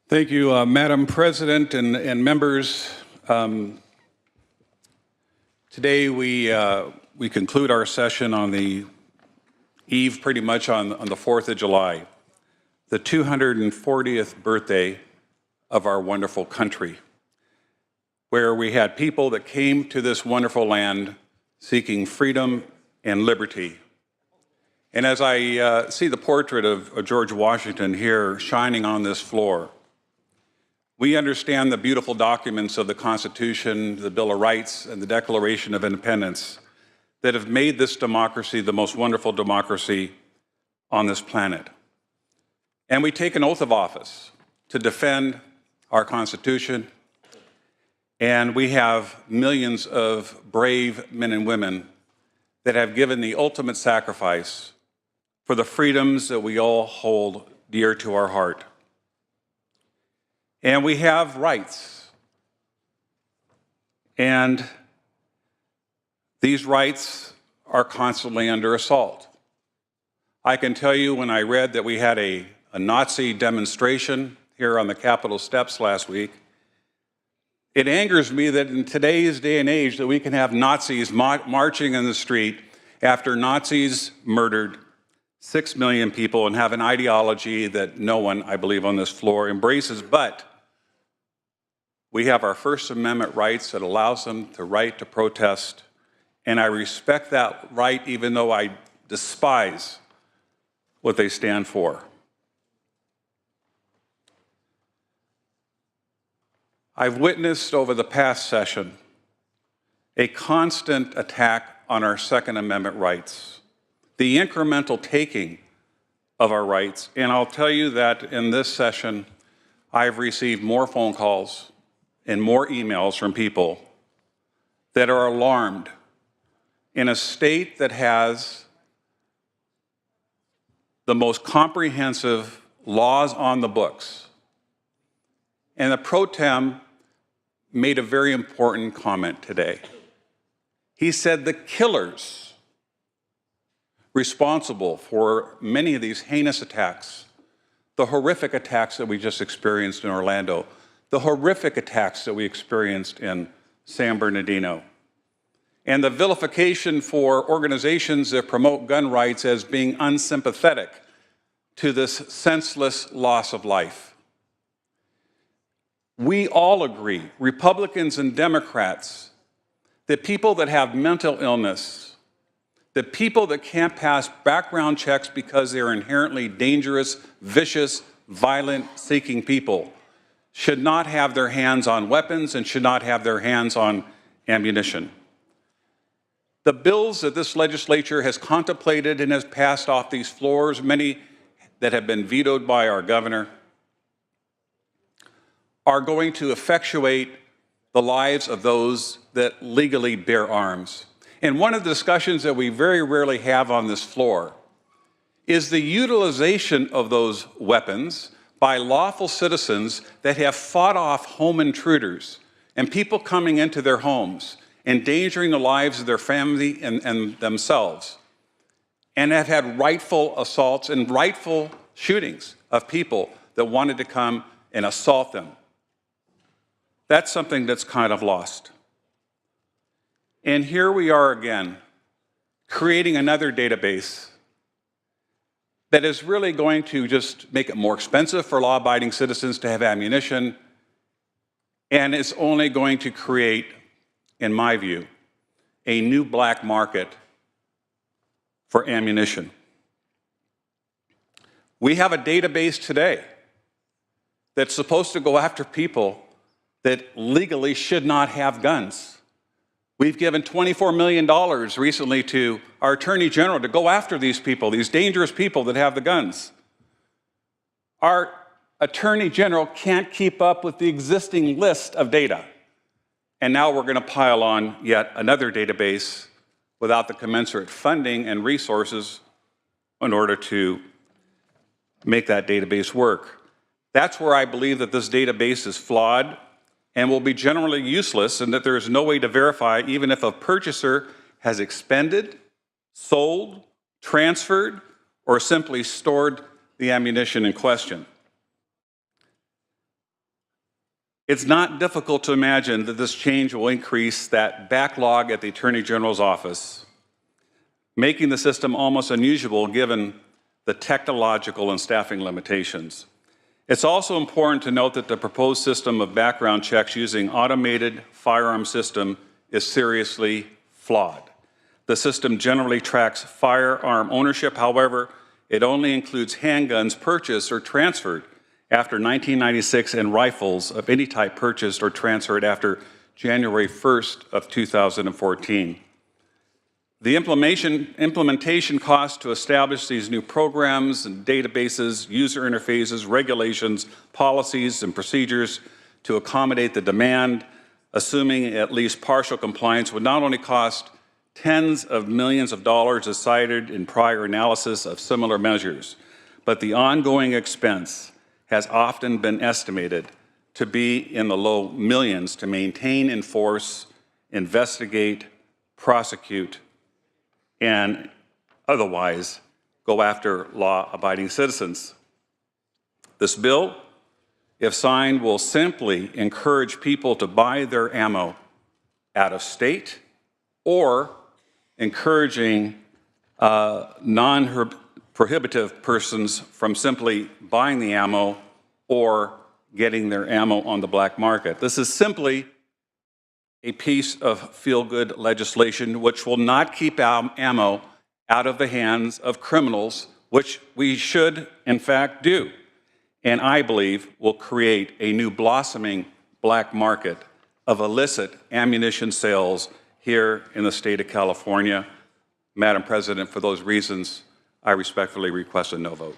Thank you, Madam President and members. Today we conclude our session on the eve, pretty much on the 4th of July, the 240th birthday of our wonderful country, where we had people that came to this wonderful land seeking freedom and liberty. And as I see the portrait of George Washington here shining on this floor, we understand the beautiful documents of the Constitution, the Bill of Rights, and the Declaration of Independence that have made this democracy the most wonderful democracy on this planet. And we take an oath of office to defend our Constitution, and we have millions of brave men and women that have given the ultimate sacrifice for the freedoms that we all hold dear to our heart. And we have rights. And these rights are constantly under assault. I can tell you, when I read that we had a Nazi demonstration here on the Capitol steps last week, it angers me that in today's day and age that we can have Nazis marching in the street after Nazis murdered 6 million people and have an ideology that no one, I believe, on this floor embraces. But we have our First Amendment rights that allows them the right to protest, and I respect that right even though I despise what they stand for. I've witnessed over the past session a constant attack on our Second Amendment rights, the incremental taking of our rights, and I'll tell you that in this session, I've received more phone calls and more emails from people that are alarmed in a state that has the most comprehensive laws on the books. And the Pro Tem made a very important comment today. He said the killers responsible for many of these heinous attacks, the horrific attacks that we just experienced in Orlando, the horrific attacks that we experienced in San Bernardino, and the vilification for organizations that promote gun rights as being unsympathetic to this senseless loss of life. We all agree, Republicans and Democrats, that people that have mental illness, that people that can't pass background checks because they're inherently dangerous, vicious, violent, seeking people, should not have their hands on weapons and should not have their hands on ammunition. The bills that this legislature has contemplated and has passed off these floors, many that have been vetoed by our governor, are going to effectuate the lives of those that legally bear arms. And one of the discussions that we very rarely have on this floor is the utilization of those weapons by lawful citizens that have fought off home intruders and people coming into their homes, endangering the lives of their family and themselves, and have had rightful assaults and rightful shootings of people that wanted to come and assault them. That's something that's kind of lost. And here we are again, creating another database that is really going to just make it more expensive for law-abiding citizens to have ammunition, and it's only going to create, in my view, a new black market for ammunition. We have a database today that's supposed to go after people that legally should not have guns. We've given $24 million recently to our Attorney General to go after these people, these dangerous people that have the guns. Our Attorney General can't keep up with the existing list of data. And now we're going to pile on yet another database without the commensurate funding and resources in order to make that database work. That's where I believe that this database is flawed and will be generally useless, and that there is no way to verify even if a purchaser has expended, sold, transferred, or simply stored the ammunition in question. It's not difficult to imagine that this change will increase that backlog at the Attorney General's office, making the system almost unusable given the technological and staffing limitations. It's also important to note that the proposed system of background checks using automated firearm system is seriously flawed. The system generally tracks firearm ownership. However, it only includes handguns purchased or transferred after 1996 and rifles of any type purchased or transferred after January 1st of 2014. The implementation costs to establish these new programs and databases, user interfaces, regulations, policies, and procedures to accommodate the demand, assuming at least partial compliance, would not only cost tens of millions of dollars as cited in prior analysis of similar measures, but the ongoing expense has often been estimated to be in the low millions to maintain, enforce, investigate, prosecute, and otherwise go after law-abiding citizens. This bill, if signed, will simply encourage people to buy their ammo out of state or encouraging non-prohibitive persons from simply buying the ammo or getting their ammo on the black market. This is simply a piece of feel-good legislation which will not keep ammo out of the hands of criminals, which we should, in fact, do, and I believe will create a new blossoming black market of illicit ammunition sales here in the state of California. Madam President, for those reasons, I respectfully request a no vote.